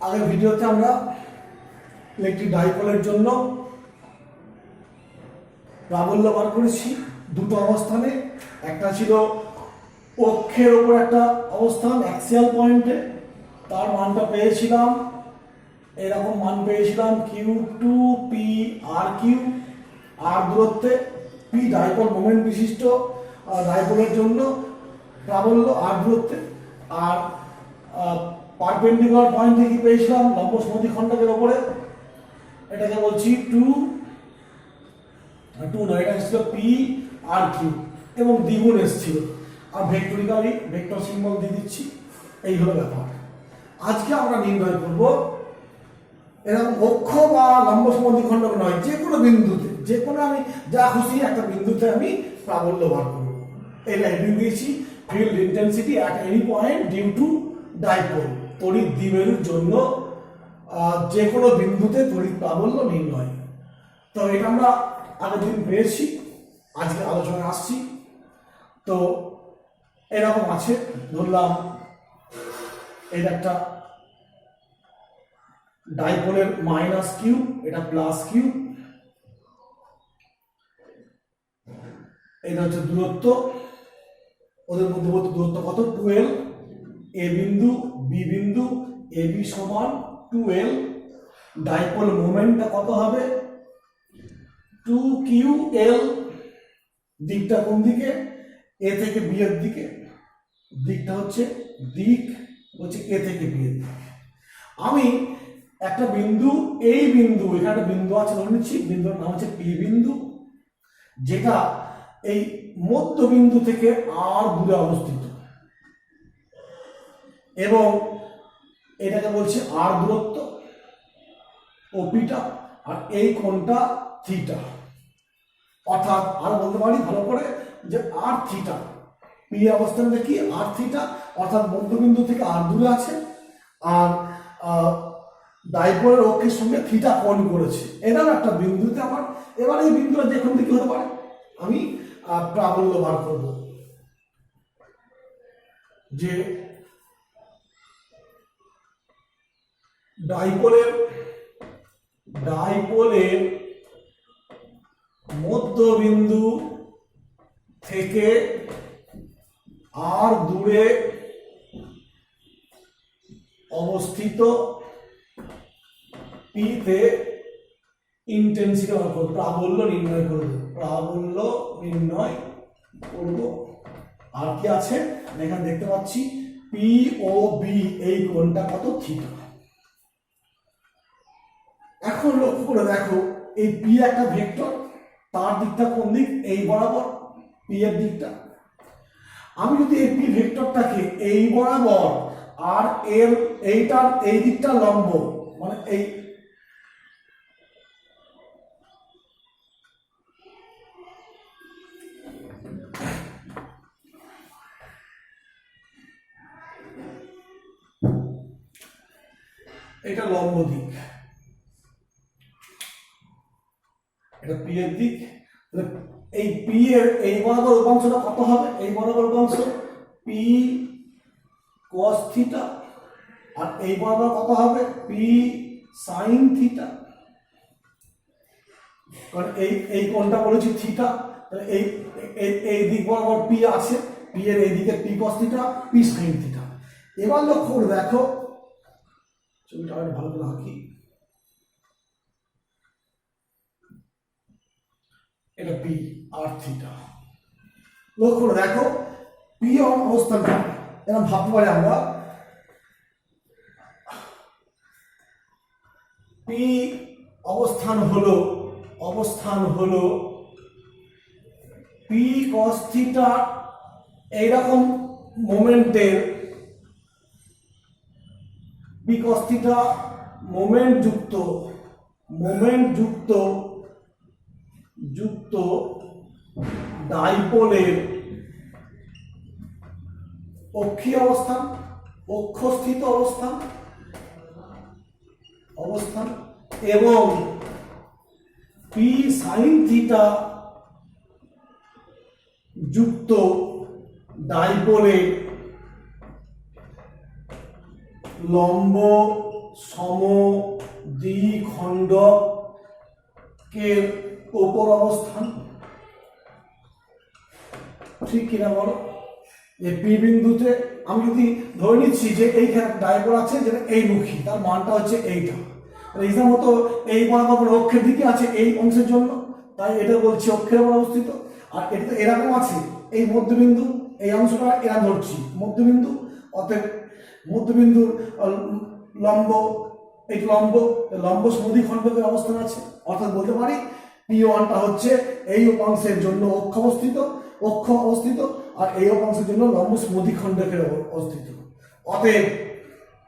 আগের ভিডিওতে আমরা ইলেকট্রিক ডাইপোলের জন্য প্রাবল্য বার করেছি দুটো অবস্থানে। একটা ছিল অক্ষের ওপর একটা অবস্থান অ্যাক্সিয়াল পয়েন্টে, তার মানটা পেয়েছিলাম এরকম মান পেয়েছিলাম Q2 P R Q, আর দূরত্বে P ডাইপোল মোমেন্ট বিশিষ্ট ডাইপোলের জন্য প্রাবল্য আর দূরত্বে। আর পারপেন্ডিকুলার পয়েন্ট থেকে পেয়েছিলাম লম্ব সমদ্বিখণ্ডকের ওপরে, এটাকে বলছি টু না, এটা ছিল পি আর কিউ এবং দ্বিগুণ এসেছিল। আর ভেক্টরিক্যালি ভেক্টর সিম্বল দিয়ে দিচ্ছি। এই হলো ব্যাপার। আজকে আমরা নির্ণয় করব এরকম অক্ষ বা লম্ব সমদ্বিখণ্ডক নয়, যে কোনো বিন্দুতে, যে কোনো আমি যা খুশি একটা বিন্দুতে আমি প্রাবল্য বার করব। এটা এমনি দিয়েছি field intensity at any point due to dipole, তড়িৎ দ্বিমেরুর জন্য যে কোনো বিন্দুতে তড়িৎ প্রাবল্য নির্ণয়। তো এটা আমরা আগের দিন পেয়েছি, আজকে আলোচনায় আসছি। তো এরকম আছে, ধরলাম এটা একটা ডাইপোলের মাইনাস কিউ, এটা প্লাস কিউ, এটা হচ্ছে দূরত্ব, ওদের মধ্যবর্তী দূরত্ব কত 12, এ বিন্দু বি বিন্দু এ বি সমান 12, ডাইপোল মোমেন্টটা কত হবে 2QL, দিকটা কোন দিকে, এ থেকে বি এর দিকে, দিকটা হচ্ছে এ থেকে বি এর দিকে। আমি একটা বিন্দু, এই বিন্দু, এখানে একটা বিন্দু আছে ধরে নিচ্ছি, বিন্দুর নাম হচ্ছে পি বিন্দু, যেটা এই মধ্যবিন্দু থেকে আর দূরে অবস্থিত, এবং এটাকে বলছে আর দূরত্ব ও পিটা, আর এই কোণটা থিটা। অর্থাৎ আর বলতে পারি ভালো করে যে আর থিটা, পি অবস্থানটা কি আর থিটা, অর্থাৎ মধ্যবিন্দু থেকে আর দূরে আছে, আর ডাইপোলের অক্ষের সঙ্গে থিটা কোণ করেছে। এটাও একটা বিন্দুতে আমার, এবার এই বিন্দুটা যে কোন দিকে হতে পারে, আমি প্রাবল্য বার করব। যে ডাইপোলের মধ্যবিন্দু থেকে আর দূরে অবস্থিত পিতে ইন্টেন্সিটি বার করব, প্রাবল্য নির্ণয় করব, আর কি আছে এখানে দেখতে পাচ্ছি পি ও বি, এই কোণটা কত থিটা। এখন লক্ষ্য করে দেখো, এই পি একটা ভেক্টর, তার দিকটা কোন দিক, এই বরাবর পি এর দিকটা। আমি যদি এই পি ভেক্টরটাকে এই বরাবর আর এর এইটার এই দিকটা লম্ব, মানে এই এটা লম্ব দিক, এটা পি এর দিক, এই পি এর এই বরাবর উপাংশটা কত হবে, এই বরাবর উপাংশ পি cos থিটা, আর এই বরাবর কত হবে পি sin থিটা, কারণ এই কোণটা বলেছি থিটা, তাহলে এই দিক বরাবর পি আছে, পি এর এই দিকে P cos theta, P sin theta. এবার লক্ষ্য করে দেখো, ছবিটা আরো ভালো করে আঁকি, এটা পি আর থিটা। লক্ষ্য করে দেখো পি অবস্থানটা এরকম ভাবতে পারি আমরা, পি অবস্থান হলো পি cos থিটা এইরকম মোমেন্টের, পি cos থিটা মোমেন্ট যুক্ত ডাইপোলের অক্ষীয় অবস্থান, অক্ষস্থিত অবস্থান এবং পি sin থিটা যুক্ত ডাইপোলের লম্ব সমদ্বিখণ্ডকের উপর অবস্থান। ঠিক কিনা বলো? এই পি বিন্দুতে আমি যদি ধরে নিচ্ছি যে এইখানে ডায়াগোনাল আছে যেটা এইমুখী, তার মানটা হচ্ছে এইটা, এইটার মতো এই বরাবর অক্ষের দিকে আছে এই অংশের জন্য, তাই এটা বলছি অক্ষের উপর অবস্থিত। আর এটা তো এরকম আছে, এই মধ্যবিন্দু এই অংশটা এরা ধরছি মধ্যবিন্দু, অতএব মধ্যবিন্দুর লম্ব, এই লম্ব লম্ব সমদ্বিখণ্ডকের অবস্থান আছে, অর্থাৎ বলতে পারি P1টা হচ্ছে এই উপাংশের জন্য অক্ষ অবস্থিত আর এই উপাংশের জন্য লম্ব সমদ্বিখণ্ডকের অবস্থিত। অতএব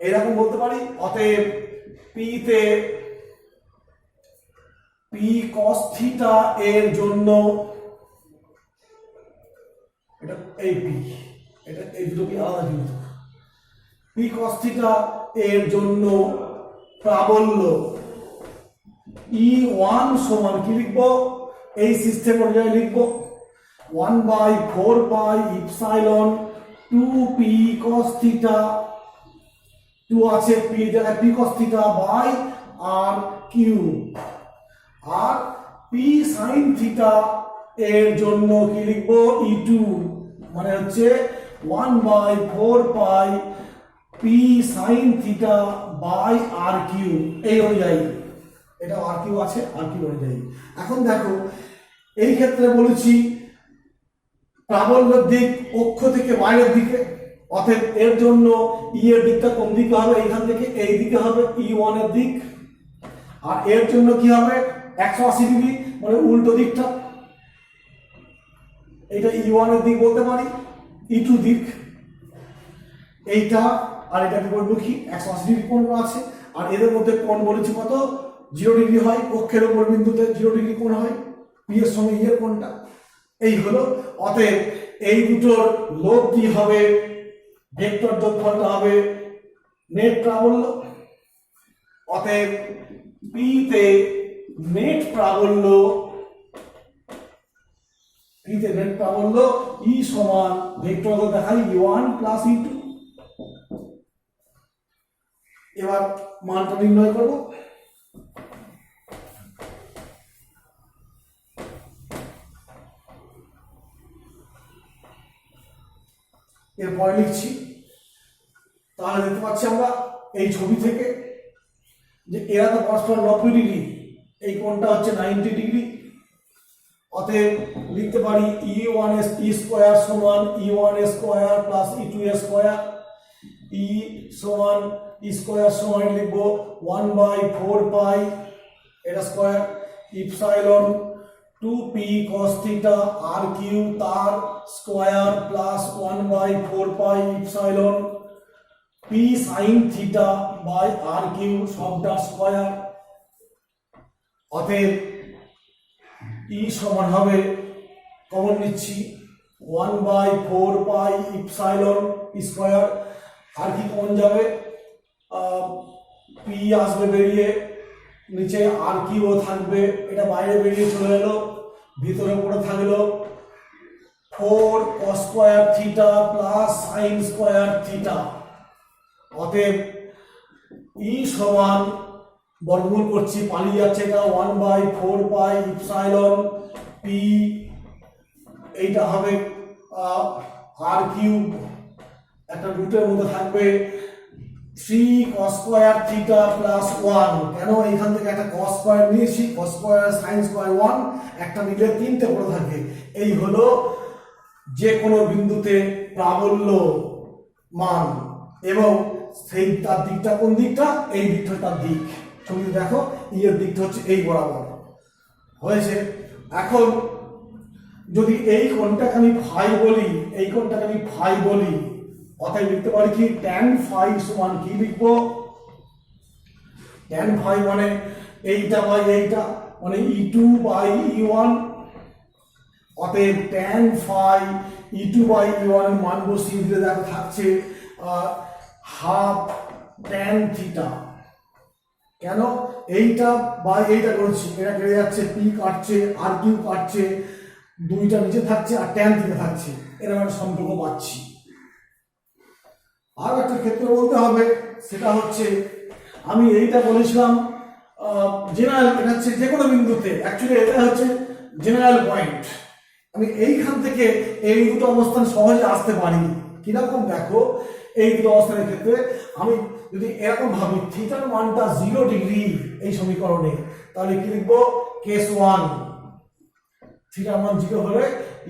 এরকম বলতে পারি, অতএব পিতে পি cos থিটা এর জন্য, এটা এই পি, এটা এই দুটো কি আলাদা কিন্তু, পি cos থিটা এর জন্য প্রাবল্য E1 সমান কি লিখবো, এই সিস্টেম অনুযায়ী লিখবো 1/4 pi epsilon 2p cos theta, 2 আছে p জায়গায় p cos theta by r cube, আর p sin থিটা এর জন্য কি লিখবো E2 মানে হচ্ছে 1/4 pi p sin theta by r cube, এই অনুযায়ী এটা আর কিউ আছে, আর কিউ অনুযায়ী। এখন দেখো এই ক্ষেত্রে বলেছি প্রাবল্যের দিক অক্ষ থেকে বাইরের দিকে, অতএব এর জন্য ই এর দিকটা কোন দিকে হবে, এইখান থেকে এই দিকে হবে E1 এর দিক, আর এর জন্য কি হবে 180 ডিগ্রি মানে উল্টো দিকটা, এটা E1 এর দিক বলতে পারি, E2 দিক এইটা, আর এটা বিপরীতমুখী 180 ডিগ্রি কোণ আছে, আর এদের মধ্যে কোণ বলেছি কত 0 ডিগ্রি হয়, অক্ষের উপর বিন্দুতে 0 ডিগ্রি কোণ হয়, পি এর সঙ্গে ই এর কোণটা এই হলো। অতএব এই দুটোর লব কি হবে, ভেক্টর যোগফলটা হবে নেট প্রাবল্য। অতএব পি তে নেট প্রাবল্য ই সমান ভেক্টর দেখাই E1 প্লাস E2। এবার মানটা নির্ণয় করব। এরপরে লিখছি, তাহলে দেখতে পাচ্ছি আমরা এই ছবি থেকে যে এরা তো পরস্পর 90 ডিগ্রি, এই কোণটা হচ্ছে 90 ডিগ্রি। অতএব লিখতে পারি E1 স্কয়ার সমান E1 square plus E2 square, E সমান E স্কয়ার সমান লিখবো 1/4 পাই এটা square epsilon 2p cos theta r Q তার square plus 1/4 pi epsilon p sin theta by r Q সবটা স্কয়ার। অতএব E সমান হবে, কমন নিচ্ছি 1/4 পাই ইপসাইলন স্কয়ার, আর কি কমন যাবে p আসবে বেরিয়ে, নিচে আর কিউ থাকবে, এটা বাইরে বেরিয়ে চলে এলো, ভিতরে পড়ে থাকলো 4 cos square theta plus sin square theta. অতএব E সমান বর্গমূল করছি, পালিয়ে যাচ্ছে এটা 1/4 পাই ইপসাইলন p, এইটা হবে আর কিউব, একটা রুটের মধ্যে থাকবে 3 cos স্কয়ার থিটা প্লাস 1, কেন এইখান থেকে একটা cos স্কয়ার নিয়েছি, cos স্কয়ার sin স্কয়ার 1, একটা নিলে তিনটে পড়ে থাকে। এই হলো যে কোনো বিন্দুতে প্রাবল্য মান, এবং সেই তার দিকটা কোন দিকটা, এই দিকটা তার দিক। ছবিতে দেখো ই এর দিকটা হচ্ছে এই বরাবর হয়েছে। এখন যদি এই কোণটাকে আমি ফাই বলি, এই কোণটাকে আমি ফাই বলি, অতএব লিখতে পারি কি tan ফাই সমান কি লিখবো, tan ফাই মানে এইটা বাই এইটা মানে E2 বাই E1। অতএব tan phi E2 by E1 এর মান বসিয়ে দিলে দেখো থাকছে হাফ tan থিটা। কেন এইটা বাই এইটা করছি, এটা কেটে যাচ্ছে, p কাটছে আর কিউ কাটছে, দুইটা নিচে থাকছে আর tan থিটা থাকছে, এরকম একটা সম্পর্ক পাচ্ছি। আর একটা ক্ষেত্রে বলতে হবে, সেটা হচ্ছে আমি এইটা বলেছিলাম জেনারেল, এটা হচ্ছে যে কোনো বিন্দুতে, অ্যাকচুয়ালি এটা হচ্ছে জেনারেল পয়েন্ট। আমি এইখান থেকে এই দুটো অবস্থান সহজে আসতে পারি। কিরকম দেখো, এই দুটো অবস্থানের ক্ষেত্রে আমি যদি এরকম ভাবি থিটার মানটা 0 ডিগ্রি এই সমীকরণে, তাহলে কি লিখবো, কেস 1 থিটার মান 0 হলে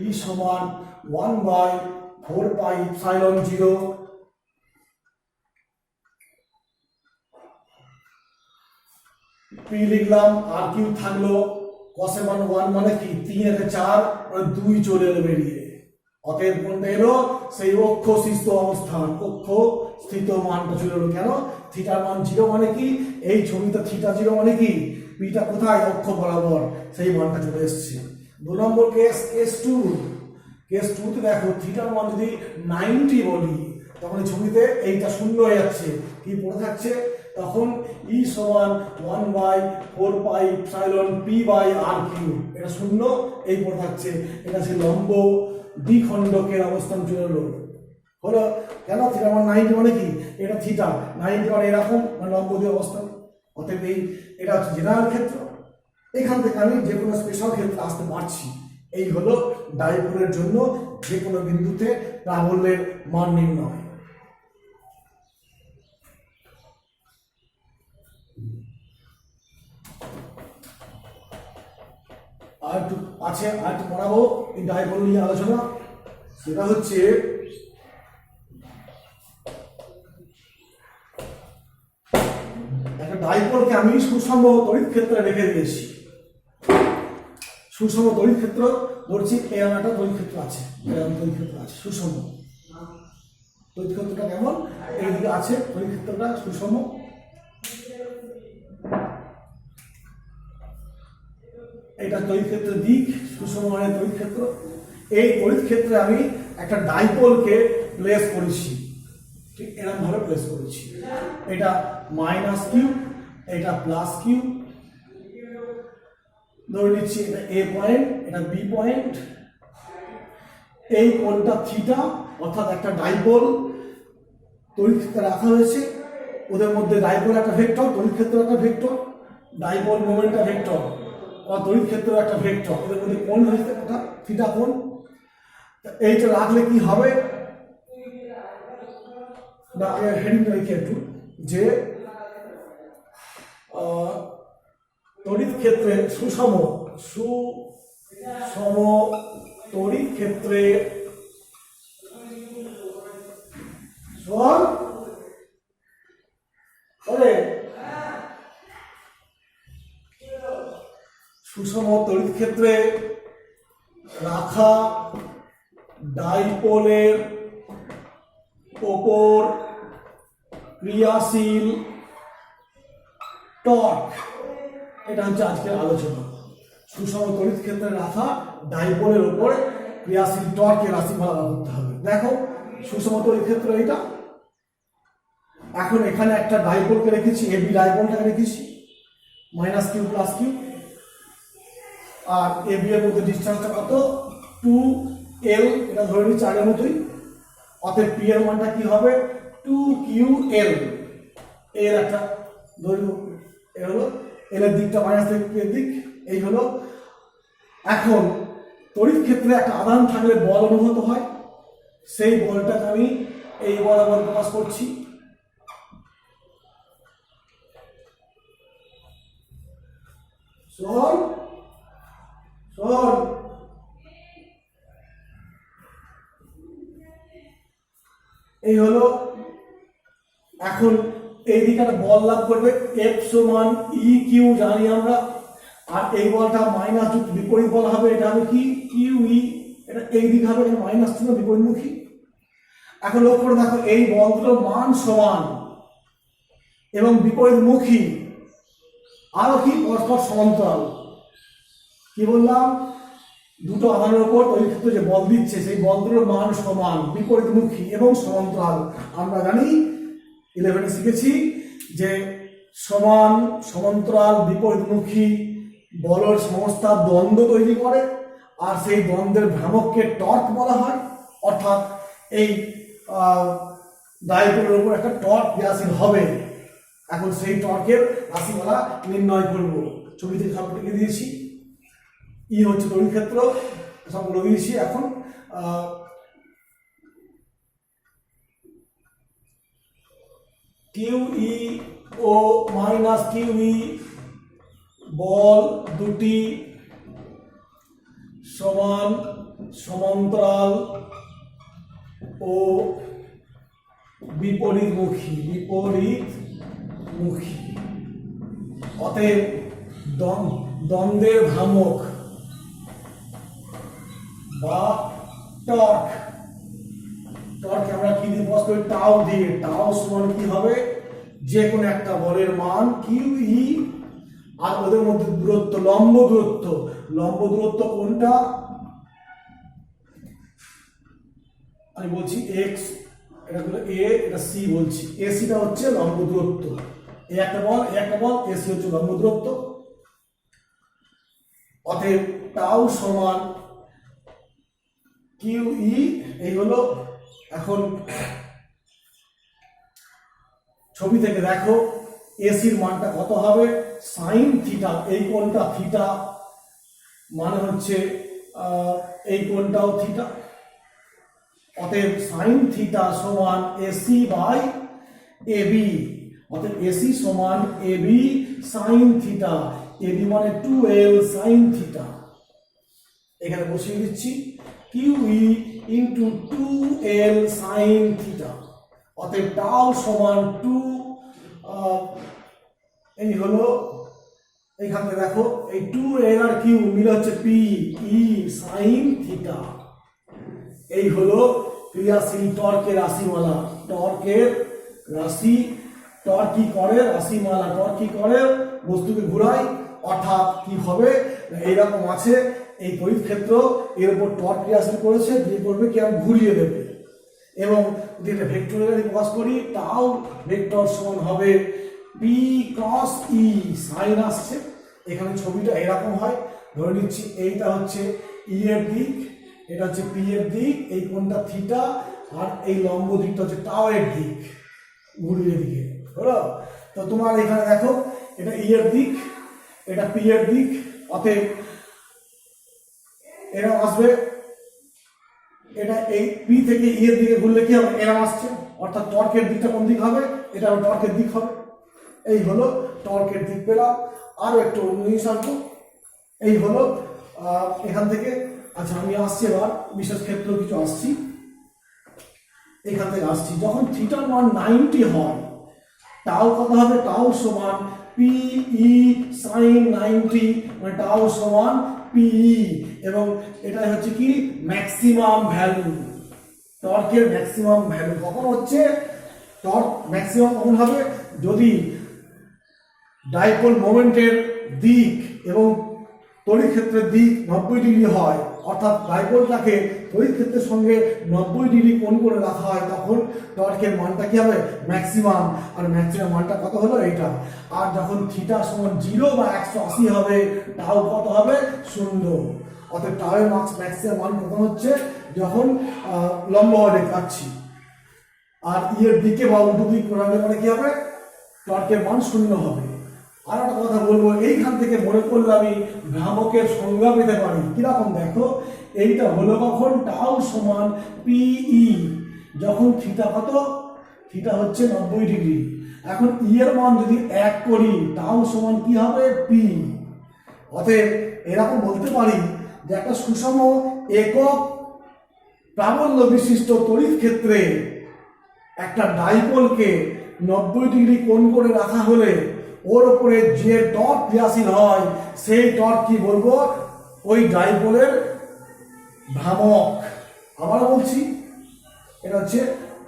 ই সমান 1/4 পাই এপসাইলন 0 পি লিখলাম, আর কিউ থাকলো cos এর মান 1 মানে কি 3 এর 4 মানে 2 চলে এলো বেরিয়ে। অতএব কোনটা এলো, সেই অক্ষ স্থিত অবস্থান, অক্ষ স্থিত মানটা চলে এলো। কেন, থিটার মান 0 মানে কি, এই ছবিতে থিটা 0 মানে কি পিটা কোথায়, অক্ষ বরাবর, সেই মানটা চলে এসেছে। 2 নম্বর কেস, কেস 2 তে দেখো থিটার মান যদি 90 বলি, তখন এই ছবিতে এইটা শূন্য হয়ে যাচ্ছে, কি পড়ে থাকছে, তখন ই সমান 1/4 pi epsilon P by R cube, এটা শূন্য এই পড়ে থাকছে। এটা হচ্ছে লম্ব দ্বিখণ্ডকের অবস্থান চলে এলো। হলো কেন, থিটা মান 90 মানে কি, এটা থিটা 90 মানে এরকম, মানে লম্ব দিয়ে অবস্থান। অতএব এটা হচ্ছে জেনারেল ক্ষেত্র। এখান থেকে আমি যে কোনো স্পেশাল ক্ষেত্রে আসতে পারছি। এই হলো ডাইপোলের জন্য যে কোনো বিন্দুতে প্রাবল্যের মান নির্ণয়। আর একটু আছে, আর একটু পড়াবো এই ডাইপোল নিয়ে আলোচনা। সেটা হচ্ছে একটা ডাইপোলকে আমি সুষম তড়িৎ ক্ষেত্রে রেখে দিয়েছি। সুষম তড়িৎ ক্ষেত্র ধরছি, এরকম একটা তড়িৎ ক্ষেত্র আছে, এরকম তড়িৎ ক্ষেত্র আছে সুষম। তড়িৎ ক্ষেত্রটা কেমন, এইদিকে আছে তড়িৎ ক্ষেত্রটা সুষম। এটা তড়িৎ ক্ষেত্রের দিক, সুষম মানে তড়িৎ ক্ষেত্র। এই তড়িৎ ক্ষেত্রে আমি একটা ডাইপোলকে প্লেস করেছি, ঠিক এরকম ভাবে প্লেস করেছি। এটা মাইনাস কিউ, এটা প্লাস কিউ, ধরে নিচ্ছি এটা এ পয়েন্ট, এটা বি পয়েন্ট। এই কোণটা থিটা, অর্থাৎ একটা ডাইপোল তড়িৎ ক্ষেত্রে রাখা হয়েছে। ওদের মধ্যে ডাইপোল একটা ভেক্টর, তড়িৎ ক্ষেত্র একটা ভেক্টর, ডাইপোল মোমেন্টটা ভেক্টর, আর তড়িৎ ক্ষেত্র একটা ভেক্টর। এদের মধ্যে কোণ হয়েছে একটা থিটা কোণ। এইটা রাখলে কি হবে, না হেডিংটা লিখে একটু, যে তড়িৎ ক্ষেত্রে সুষম তড়িৎ ক্ষেত্রে সুষম তড়িৎ ক্ষেত্রে রাখা ডাইপোলের ওপর ক্রিয়াশীল টর্ক, এটা হচ্ছে আজকের আলোচনা। সুষম তড়িৎ ক্ষেত্রে রাখা ডাইপোলের উপর ক্রিয়াশীল টর্কের রাশিমালা করতে হবে। দেখো সুষম তড়িৎ ক্ষেত্র এটা। এখন এখানে একটা ডাইপোলকে রেখেছি, এবি ডাইপোলটাকে রেখেছি মাইনাস কিউ প্লাস কিউ, আর এবি এর মধ্যে ডিসটেন্সটা কত 2l, এটা ধরে নিচ্ছি আগের মতোই। অতএব পি এর মানটা কি হবে 2ql, এর একটা ধরুন এর হলো এল এর দিকটা মাইনাস পি এর দিক, এই হলো। এখন তড়িৎ ক্ষেত্রে একটা আধান থাকলে বল অনুভূত হয়, সেই বলটাকে আমি এই বরাবর প্রকাশ করছি। শোন শোন, এই হলো। এখন এই দিকে একটা বল লাভ করবে, এফ সমান ই কিউ জানি আমরা, আর এই বলটা মাইনাস বিপরীত বল হবে, এটা হবে কি কিউ ই, এটা এই দিকে হবে, এটা মাইনাস চিহ্ন বিপরীতমুখী। এখন লক্ষ্য করে দেখো এই বলগুলোর মান সমান এবং বিপরীতমুখী, আরো কি পরস্পর সমান্তরাল। কি বললাম, দুটো আধানের উপর তড়িৎ ক্ষেত্র যে বল দিচ্ছে সেই বলগুলোর মান সমান, বিপরীতমুখী এবং সমান্তরাল। আমরা জানি 11-এ শিখেছি যে সমান, সমান্তরাল, বিপরীতমুখী বলের সংস্থা দ্বন্দ্ব তৈরি করে, আর সেই দ্বন্দ্বের ভ্রামককে টর্ক বলা হয়। অর্থাৎ এই ডাইপোলের উপর একটা টর্ক ক্রিয়াশীল হবে, এখন সেই টর্কের রাশিমালা নির্ণয় করব। ছবিতে সবটাকে দিয়েছি, ই হচ্ছে তড়িৎ ক্ষেত্র, সবগুলো দিয়েছি। এখন কিউ ই ও মাইনাস কিউ ই বল দুটি সমান সমান্তরাল ও বিপরীতমুখী অতএব দ্বন্দ্বের ভ্রামক বা টর্ক আমরা কি দিয়ে প্রকাশ করি? টাউ দিয়ে। টাউ সমান কি হবে? যে কোনো একটা বলের মান কিউ ই আর ওদের মধ্যে দূরত্ব, লম্ব দূরত্ব কোনটা? আমি বলছি এক্স, এটা হলো এ, এটা সি বলছি। এসিটা হচ্ছে লম্ব দূরত্ব, এ একটা বল, এসি হচ্ছে লম্ব দূরত্ব। অতএব টাউ সমান কিউ ই, এই হলো। এখন ছবি থেকে দেখো এসির মানটা কত হবে? সাইন থিটা, এই কোণটা থিটা, মানে হচ্ছে এই কোণটাও থিটা। অতএব সাইন থিটা সমান এসি বাই এবি। অতএব এসি সমান এবি সাইন থিটা। এবি মানে 2l সাইন থিটা। এখানে বসিয়ে দিচ্ছি kiwi into 2l sine theta. অতএব টাউ সমান 2, এই হলো। এইখান থেকে দেখো এই 2l আর কিউ মিলে হচ্ছে পি ই সাইন থিটা। এই হলো ক্রিয়াশীল টর্কের রাশিমালা। টর্কের রাশি, টর্ক কি করে? রাশিমালা। টর্ক কি করে? বস্তুকে ঘুরায়। অর্থাৎ কি হবে? এইরকম আছে, এই তড়িৎ ক্ষেত্র, এর উপর টর্ক ক্রিয়াশীল করেছে, দিয়ে করবে কি? আমি ঘুরিয়ে দেবে। এবং যেটা ভেক্টরের প্রকাশ করি, টাউ ভেক্টর সমান হবে পি ক্রস ই। সাইন আসছে, এখানে ছবিটা এরকম হয়। ধরে নিচ্ছি এইটা হচ্ছে ই এর দিক, এটা হচ্ছে পি এর দিক, এই কোণটা থিটা, আর এই লম্ব দিকটা হচ্ছে টাও এর দিক, ঘুরিয়ে দিকে। হলো? তো তোমার এখানে দেখো এটা ই এর দিক, এটা পি এর দিক। অতএব এরকম আসবে, এটা এই পি থেকে ই এর দিকে ঘুরলে কি হবে? এরকম আসছে। অর্থাৎ টর্কের দিকটা কোন দিক হবে? এটা টর্কের দিক হবে। এই হলো টর্কের দিক পেলাম। আরো একটু অন্য জিনিস আসবো। এই হলো এখান থেকে। আচ্ছা, আমি আসছি এবার বিশেষ ক্ষেত্র কিছু আসছি। এখান থেকে আসছি, যখন থিটার মান 90 হয়, টাউ কত হবে? টাউ সমান পি ই সাইন 90, মানে টাউ সমান পি ই। এবং এটাই হচ্ছে কি? ম্যাক্সিমাম ভ্যালু, টর্কের ম্যাক্সিমাম ভ্যালু। কখন হচ্ছে টর্ক ম্যাক্সিমাম? কখন হবে? যদি ডাইপোল মোমেন্টের দিক এবং তড়িৎ ক্ষেত্রের দিক 90 ডিগ্রি হয়, অর্থাৎ ডাইপোলটাকে তড়িৎ ক্ষেত্রের সঙ্গে 90 ডিগ্রি কোণ করে রাখা হয়, তখন টর্কের মানটা কি হবে? ম্যাক্সিমাম। আর ম্যাক্সিমাম মানটা কত হলো? এইটা। আর যখন থিটা সমান 0 বা 180 হবে, টাউ কত হবে? 0। অর্থাৎ টাউ এর ম্যাক্সিমাম মান কখন হচ্ছে? যখন লম্বভাবে দেখাচ্ছি। আর ইয়ের দিকে বা উল্টো দিক ঘোরালে পরে কি হবে? টর্কের মান 0 হবে। আর একটা কথা বলবো, এইখান থেকে মনে করলে আমি ভ্রামকের সংজ্ঞা পেতে পারি। কিরকম? দেখো, এইটা হলো কখন? টাউ সমান পিই, যখন থিটা কত? থিটা হচ্ছে 90 ডিগ্রি। এখন ই এর মান যদি 1 করি, টাউ সমান কি হবে? পি। অতএব এরকম বলতে পারি যে একটা সুষম একক প্রাবল্য বিশিষ্ট তড়িৎ ক্ষেত্রে একটা ডাইপোলকে 90 ডিগ্রি কোণ করে রাখা হলে ওর উপরে যে টর্ক ক্রিয়াশীল হয়, সেই টর্ক কি বলবো? ওই ডাইপোলের ভ্রামক। আবার বলছি, এটা হচ্ছে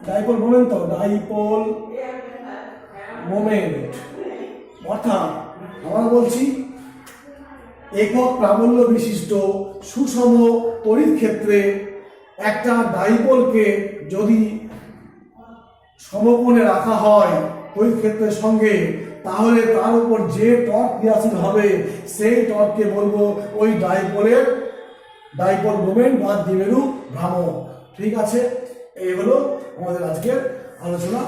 ডাইপোল মোমেন্ট। তো ডাইপোল মোমেন্ট, অর্থাৎ আবার বলছি, একক প্রাবল্য বিশিষ্ট সুষম তড়িৎ ক্ষেত্রে একটা ডাইপোলকে যদি সমকোণে রাখা হয় তড়িৎ ক্ষেত্রের সঙ্গে, তাহলে তার উপর যে টর্ক ক্রিয়াশীল হবে, সেই টর্ককে বলবো ওই ডাইপোলের ডাইপোল মোমেন্ট বা দ্বিমেরু ভ্রামক। ঠিক আছে? এই হলো আমাদের আজকের আলোচনা।